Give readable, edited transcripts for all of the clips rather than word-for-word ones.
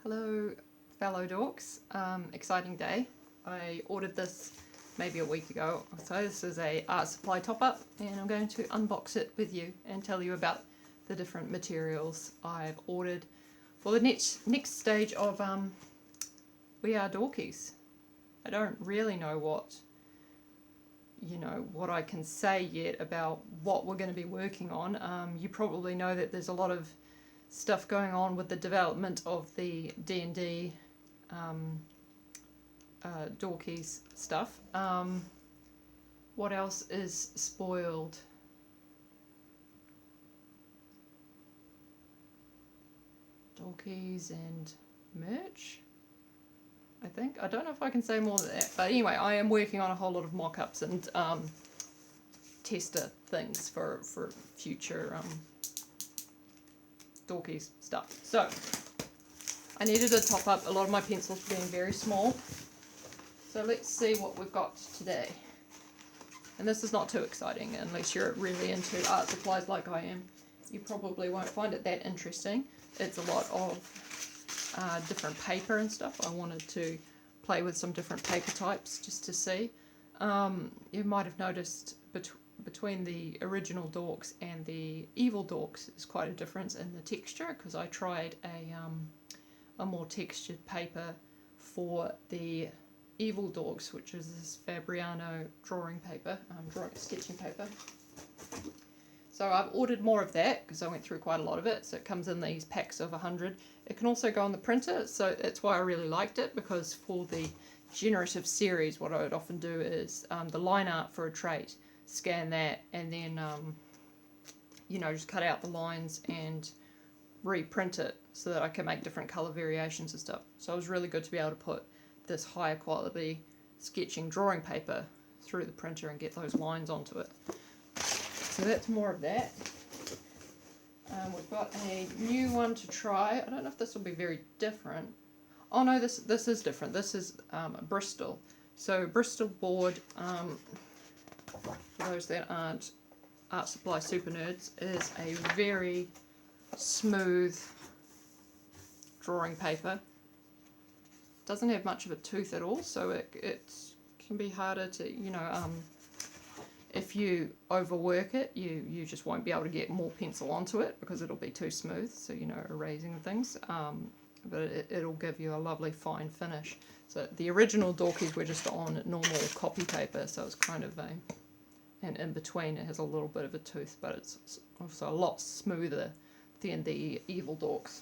Hello fellow dorks, exciting day. I ordered this maybe a week ago, so this is a art supply top-up and I'm going to unbox it with you and tell you about the different materials I've ordered for the next stage of We Are Dorkis. I don't really know what I can say yet about what we're going to be working on. You probably know that there's a lot of stuff going on with the development of the D&D Dorkies stuff. What else is spoiled? Dorkies and merch, I think. I don't know if I can say more than that, but anyway, I am working on a whole lot of mock-ups and tester things for future Dorkies stuff. So I needed to top up a lot of my pencils being very small. So let's see what we've got today. And this is not too exciting unless you're really into art supplies like I am. You probably won't find it that interesting. It's a lot of different paper and stuff. I wanted to play with some different paper types just to see. You might have noticed between the original Dorks and the evil Dorks there's quite a difference in the texture, because I tried a more textured paper for the evil Dorks, which is this Fabriano drawing paper, sketching paper. So I've ordered more of that because I went through quite a lot of it. So it comes in these packs of 100. It can also go on the printer, so that's why I really liked it, because for the generative series what I would often do is the line art for a trait, scan that, and then just cut out the lines and reprint it so that I can make different colour variations and stuff. So it was really good to be able to put this higher quality sketching drawing paper through the printer and get those lines onto it. So that's more of that. We've got a new one to try. I don't know if this will be very different. Oh no, this is different. This is Bristol. So Bristol board, for those that aren't art supply super nerds, is a very smooth drawing paper. Doesn't have much of a tooth at all, so it can be harder to, if you overwork it, you just won't be able to get more pencil onto it because it'll be too smooth, so erasing things, but it'll give you a lovely fine finish. So the original Dorkies were just on normal copy paper, so it's kind of and in between it has a little bit of a tooth, but it's also a lot smoother than the evil Dorks.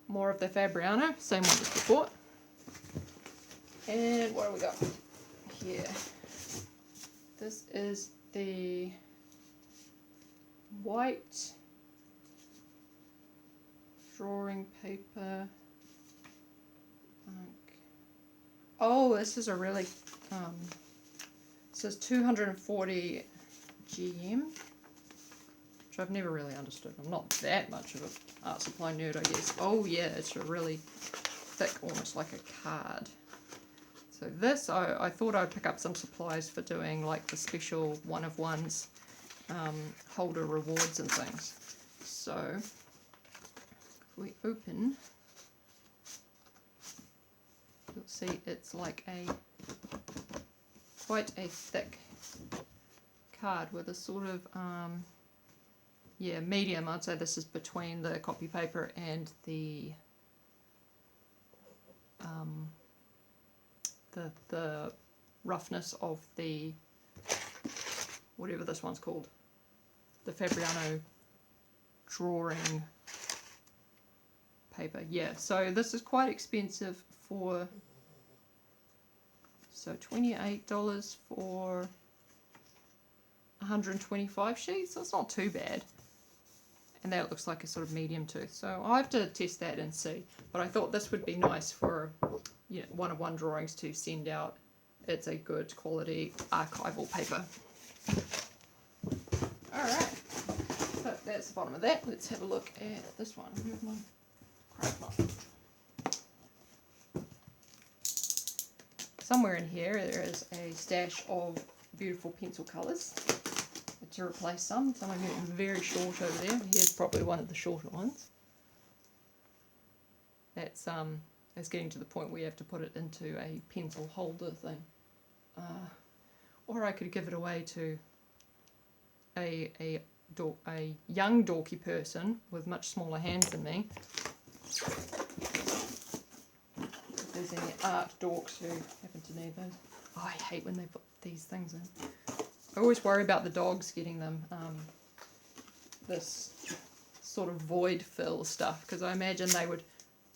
More of the Fabriano, same one as before. And what do we got here? This is the white drawing paper. Oh, this is a really, it says 240 GM, which I've never really understood. I'm not that much of an art supply nerd, I guess. Oh yeah, it's a really thick, almost like a card. So this, I thought I'd pick up some supplies for doing like the special one-of-ones, holder rewards and things. So if we open, you'll see it's like quite a thick card with a sort of medium. I'd say this is between the copy paper and the roughness of the, whatever this one's called, the Fabriano drawing paper. Yeah, so this is quite expensive for, so $28 for 125 sheets, so it's not too bad. And that looks like a sort of medium tooth, so I'll have to test that and see. But I thought this would be nice for one-of-one drawings to send out. It's a good quality archival paper. Alright, so that's the bottom of that. Let's have a look at this one. Move my crap up. Somewhere in here there is a stash of beautiful pencil colours to replace some. Some are getting very short over there. Here's probably one of the shorter ones. it's getting to the point where you have to put it into a pencil holder thing. Or I could give it away to a young dorky person with much smaller hands than me. If there's any art dorks who happen to need those. Oh, I hate when they put these things in. I always worry about the dogs getting them this sort of void fill stuff, because I imagine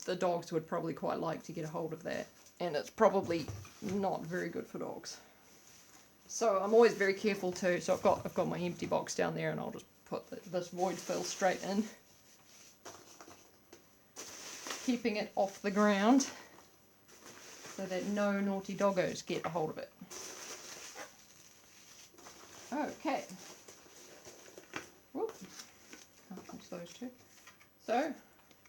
the dogs would probably quite like to get a hold of that, and it's probably not very good for dogs. So I'm always very careful too. So I've got my empty box down there, and I'll just put this void fill straight in, keeping it off the ground so that no naughty doggos get a hold of it. Okay. Whoop. Can't punch those two. So,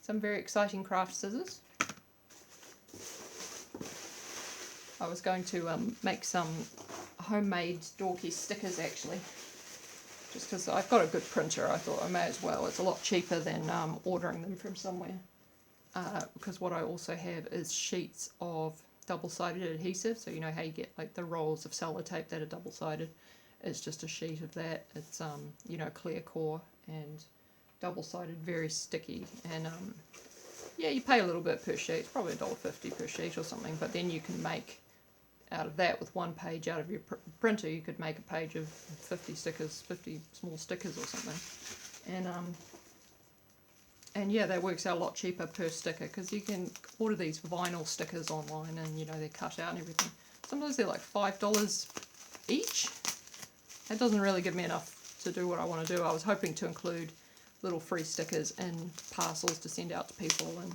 some very exciting craft scissors. I was going to make some homemade dorky stickers actually, just because I've got a good printer. I thought I may as well. It's a lot cheaper than ordering them from somewhere, because what I also have is sheets of double-sided adhesive. So you know how you get like the rolls of sellotape that are double-sided. It's just a sheet of that. It's you know, clear core and double-sided, very sticky, and yeah, you pay a little bit per sheet. It's probably $1.50 per sheet or something, but then you can make out of that, with one page out of your printer, you could make a page of 50 stickers, 50 small stickers or something. And yeah, that works out a lot cheaper per sticker, because you can order these vinyl stickers online, and you know, they're cut out and everything. Sometimes they're like $5 each. That doesn't really give me enough to do what I want to do. I was hoping to include little free stickers and parcels to send out to people, and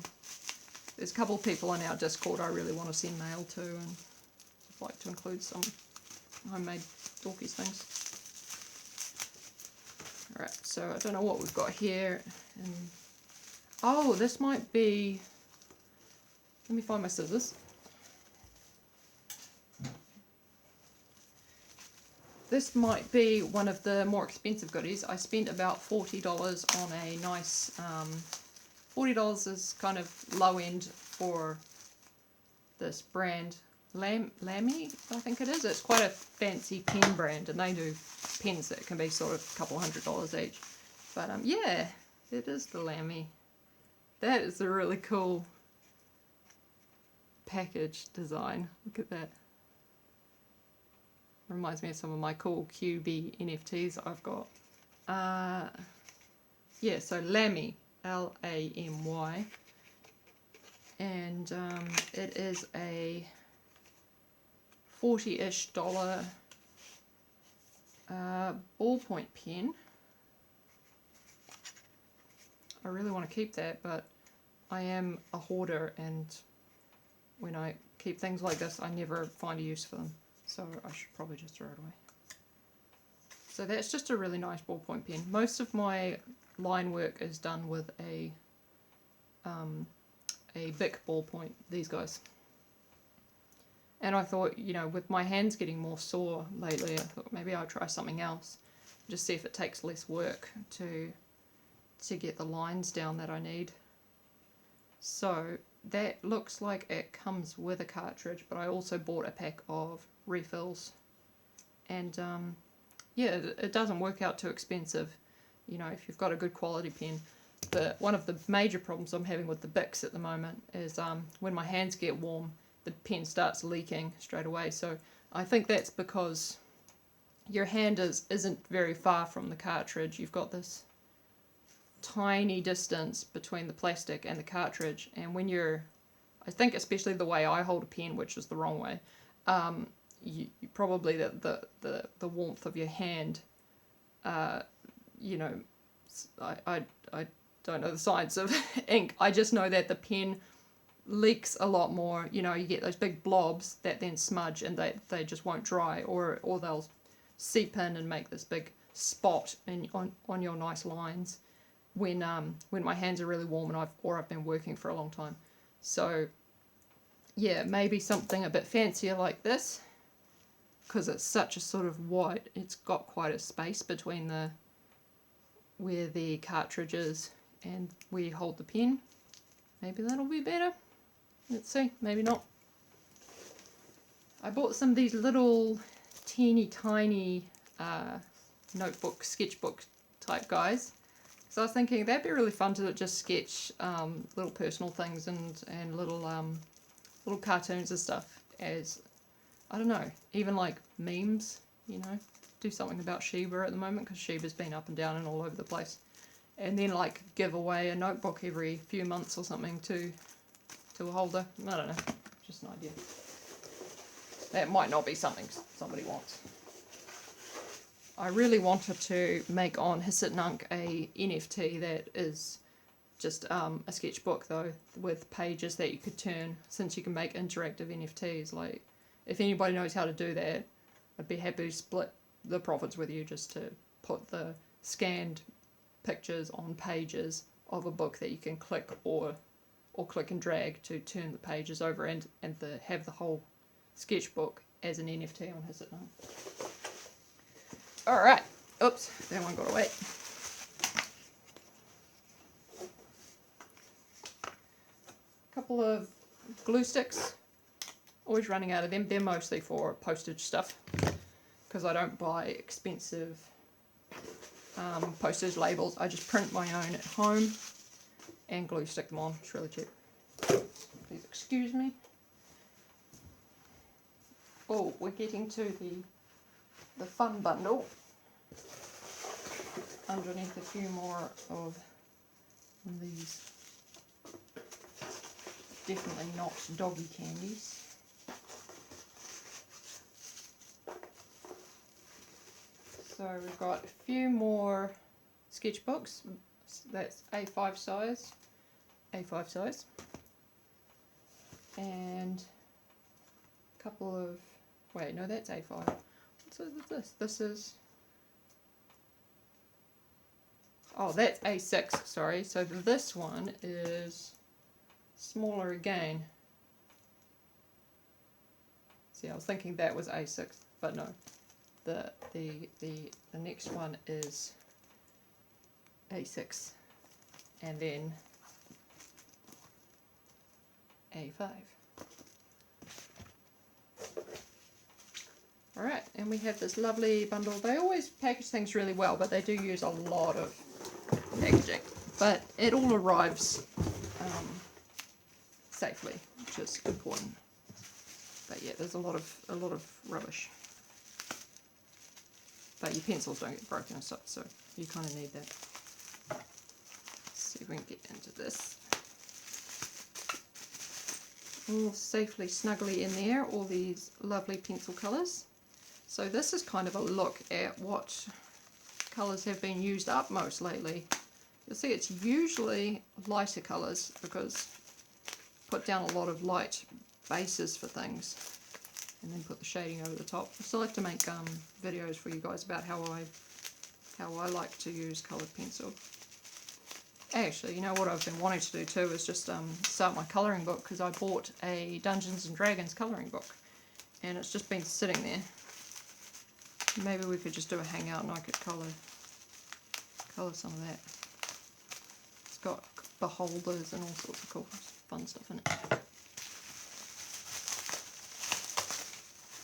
there's a couple of people in our Discord I really want to send mail to, and I'd like to include some homemade Dorkies things. Alright, so I don't know what we've got here. And oh, this might be... Let me find my scissors. This might be one of the more expensive goodies. I spent about $40 on a nice... $40 is kind of low end for this brand. Lamy, I think it is. It's quite a fancy pen brand, and they do pens that can be sort of a couple $100 each. But yeah, it is the Lamy. That is a really cool package design. Look at that. Reminds me of some of my cool QB NFTs I've got. Yeah, so Lamy, Lamy, and it is a $40-ish ballpoint pen. I really want to keep that, but I am a hoarder, and when I keep things like this, I never find a use for them, so I should probably just throw it away. So that's just a really nice ballpoint pen. Most of my line work is done with a Bic ballpoint, these guys. And I thought, you know, with my hands getting more sore lately, I thought maybe I'll try something else. Just see if it takes less work to get the lines down that I need. So that looks like it comes with a cartridge, but I also bought a pack of refills. And yeah, it doesn't work out too expensive, you know, if you've got a good quality pen. But one of the major problems I'm having with the Bics at the moment is when my hands get warm, the pen starts leaking straight away. So I think that's because your hand isn't very far from the cartridge. You've got this tiny distance between the plastic and the cartridge, and when you're, I think especially the way I hold a pen, which is the wrong way, you probably the warmth of your hand, you know, I don't know the science of ink. I just know that the pen leaks a lot more. You know, you get those big blobs that then smudge, and they just won't dry, or they'll seep in and make this big spot on your nice lines when my hands are really warm and I've been working for a long time. So yeah, maybe something a bit fancier like this, because it's such a sort of wide, it's got quite a space between where the cartridge is and where you hold the pen. Maybe that'll be better. Let's see, maybe not. I bought some of these little teeny tiny notebook, sketchbook type guys. So I was thinking that'd be really fun to just sketch little personal things and little little cartoons and stuff as, I don't know, even like memes, you know. Do something about Sheba at the moment because Sheba's been up and down and all over the place. And then like give away a notebook every few months or something to a holder. I don't know, just an idea. That might not be something somebody wants. I really wanted to make on Hisitnunk a NFT that is just a sketchbook though, with pages that you could turn, since you can make interactive NFTs. Like, if anybody knows how to do that, I'd be happy to split the profits with you, just to put the scanned pictures on pages of a book that you can click or click and drag to turn the pages over and have the whole sketchbook as an NFT on Hisitnunk. Alright, oops, that one got away. Couple of glue sticks, always running out of them. They're mostly for postage stuff because I don't buy expensive postage labels. I just print my own at home and glue stick them on. It's really cheap. Please excuse me. Oh, we're getting to the fun bundle. Underneath a few more of these definitely not doggy candies. So we've got a few more sketchbooks. That's A5 size, and a couple of, wait, no, that's A5. What's this? This is, oh, that's A6, sorry. So this one is smaller again. See, I was thinking that was A6, but no. The next one is A6, and then A5. Alright, and we have this lovely bundle. They always package things really well, but they do use a lot of packaging. But it all arrives safely, which is important. But yeah, there's a lot of rubbish. But your pencils don't get broken and stuff, so you kind of need that. Let's see if we can get into this. All safely, snugly in there, all these lovely pencil colours. So this is kind of a look at what colours have been used up most lately. You'll see it's usually lighter colours because put down a lot of light bases for things and then put the shading over the top. I still have to make videos for you guys about how I like to use coloured pencil. Actually, you know what I've been wanting to do too is just start my colouring book, because I bought a Dungeons and Dragons colouring book and it's just been sitting there. Maybe we could just do a hangout and I could colour some of that. It's got beholders and all sorts of cool fun stuff in it.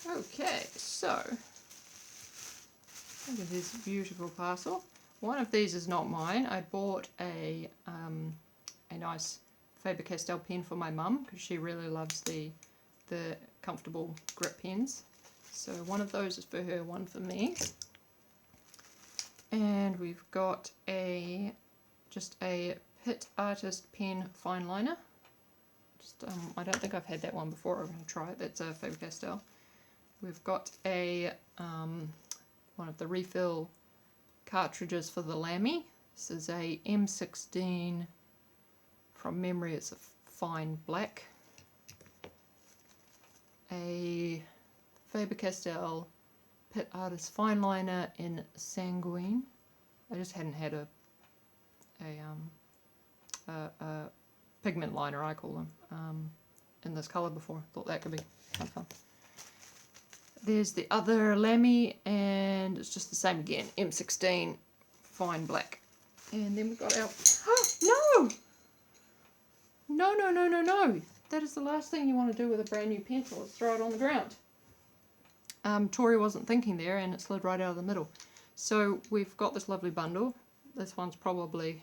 Okay, so look at this beautiful parcel. One of these is not mine. I bought a nice Faber-Castell pen for my mum because she really loves the comfortable grip pens. So one of those is for her, one for me. And we've got just a Pitt Artist pen fine liner. I don't think I've had that one before. I'm going to try it. That's a Faber-Castell. We've got a one of the refill cartridges for the Lamy. This is a M16. From memory, it's a fine black. A Faber-Castell Pitt Artist fine liner in sanguine. I just hadn't had a pigment liner, I call them, in this colour before. Thought that could be fun. There's the other Lamy, and it's just the same again, M16 fine black. And then we've got our, oh no! No, that is the last thing you want to do with a brand new pencil, is throw it on the ground. Tori wasn't thinking there, and it slid right out of the middle. So we've got this lovely bundle. This one's probably,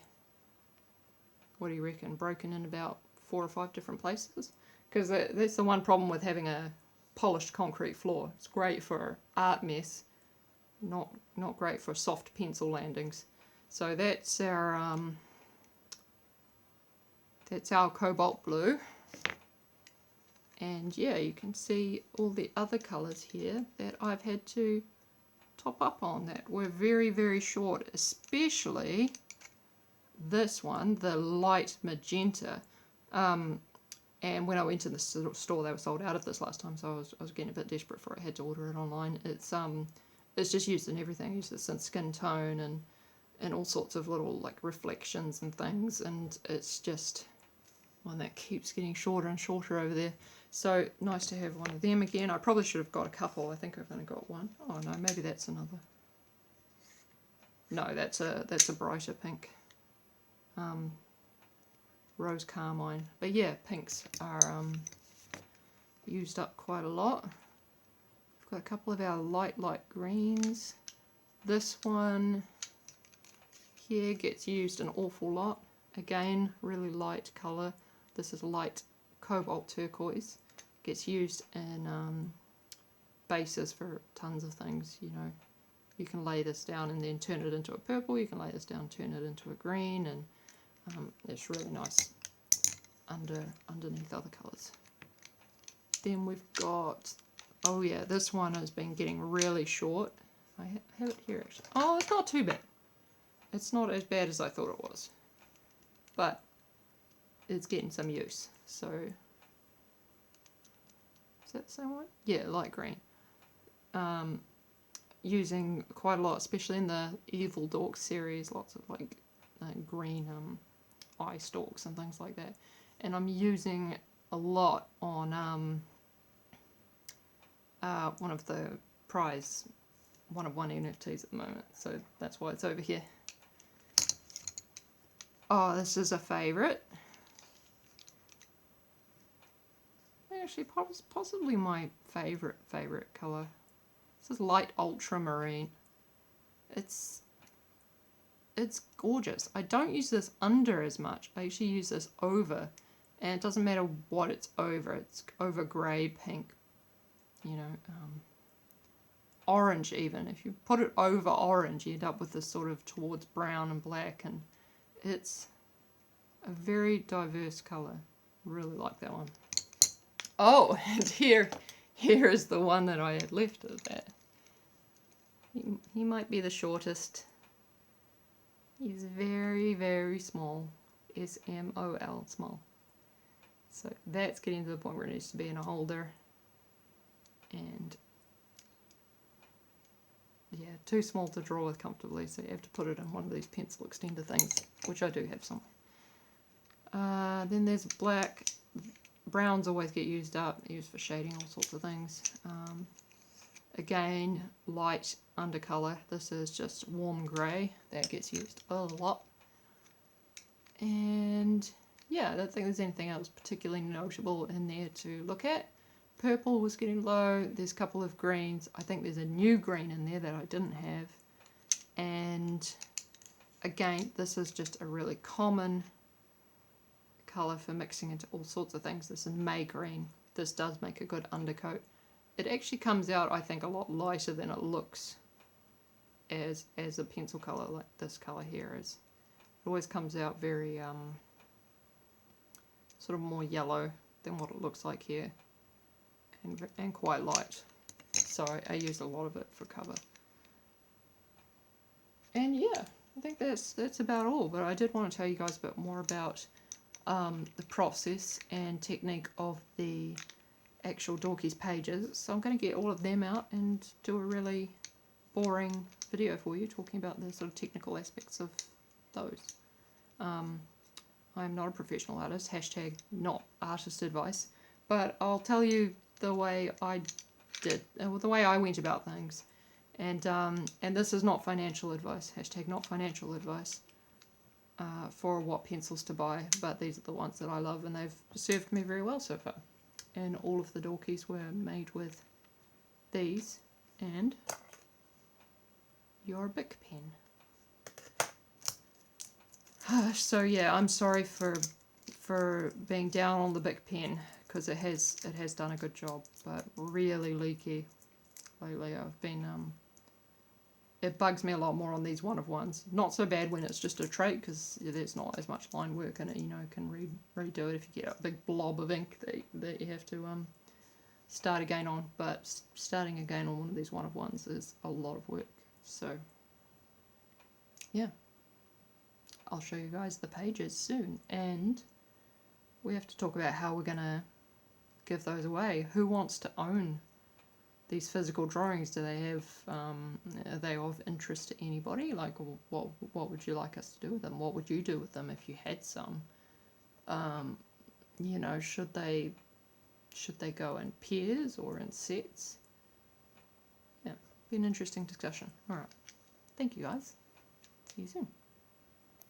what do you reckon, broken in about 4 or 5 different places. Because that's the one problem with having a polished concrete floor. It's great for art mess, not great for soft pencil landings. So that's our cobalt blue. And yeah, you can see all the other colours here that I've had to top up on that were very, very short, especially this one, the light magenta. And when I went to the store, they were sold out of this last time, so I was getting a bit desperate for it. I had to order it online. It's just used in everything. Used this in skin tone and all sorts of little like reflections and things, and it's just one that keeps getting shorter and shorter over there. So nice to have one of them again. I probably should have got a couple. I think I've only got one. Oh no, maybe that's another. No, that's a brighter pink. Rose carmine. But yeah, pinks are used up quite a lot. We've got a couple of our light greens. This one here gets used an awful lot. Again, really light colour. This is light cobalt turquoise. Gets used in bases for tons of things, you know. You can lay this down and then turn it into a purple. You can lay this down and turn it into a green, and it's really nice underneath other colours. Then we've got, oh yeah, this one has been getting really short. I have it here actually. Oh, it's not too bad. It's not as bad as I thought it was, but it's getting some use. So, is that the same one? Yeah, light green. Using quite a lot, especially in the Evil Dorks series, lots of like green eye stalks and things like that. And I'm using a lot on one of the prize 1-of-1 NFTs at the moment, so that's why it's over here. Oh, this is a favourite. Actually, possibly my favourite colour. This is light ultramarine. It's gorgeous. I don't use this under as much. I actually use this over, and it doesn't matter what it's over. It's over grey, pink, you know, orange even. If you put it over orange, you end up with this sort of towards brown and black, and it's a very diverse colour. Really like that one. Oh, and here is the one that I had left of that. He might be the shortest. He's very, very small. S-M-O-L, small. So that's getting to the point where it needs to be in a holder. And yeah, too small to draw with comfortably, so you have to put it in one of these pencil extender things, which I do have some. Then there's black. Browns always get used up, used for shading all sorts of things. Again, light undercolour. This is just warm grey. That gets used a lot. And yeah, I don't think there's anything else particularly notable in there to look at. Purple was getting low. There's a couple of greens. I think there's a new green in there that I didn't have. And again, this is just a really common colour for mixing into all sorts of things. This is May green. This does make a good undercoat. It actually comes out, I think, a lot lighter than it looks as a pencil colour, like this colour here is. It always comes out very sort of more yellow than what it looks like here, and quite light. So I use a lot of it for cover. And yeah, I think that's about all. But I did want to tell you guys a bit more about the process and technique of the actual Dorkies pages. So I'm going to get all of them out and do a really boring video for you talking about the sort of technical aspects of those. I'm not a professional artist, hashtag not artist advice, but I'll tell you the way I did, the way I went about things. And this is not financial advice, hashtag not financial advice. for what pencils to buy, but these are the ones that I love, and they've served me very well so far. And all of the Dorkies were made with these and your Bic pen. So yeah, I'm sorry for being down on the Bic pen, because it has done a good job, but really leaky lately. I've been it bugs me a lot more on these one of ones. Not so bad when it's just a trait, because there's not as much line work in it. You know, can redo it if you get a big blob of ink that you have to start again on. But starting again on one of these one of ones is a lot of work. So yeah, I'll show you guys the pages soon, and we have to talk about how we're gonna give those away. Who wants to own these physical drawings? Do they have are they of interest to anybody? Like, what would you like us to do with them? What would you do with them if you had some? You know, should they go in pairs or in sets? Yeah, be an interesting discussion. All right, thank you guys. See you soon.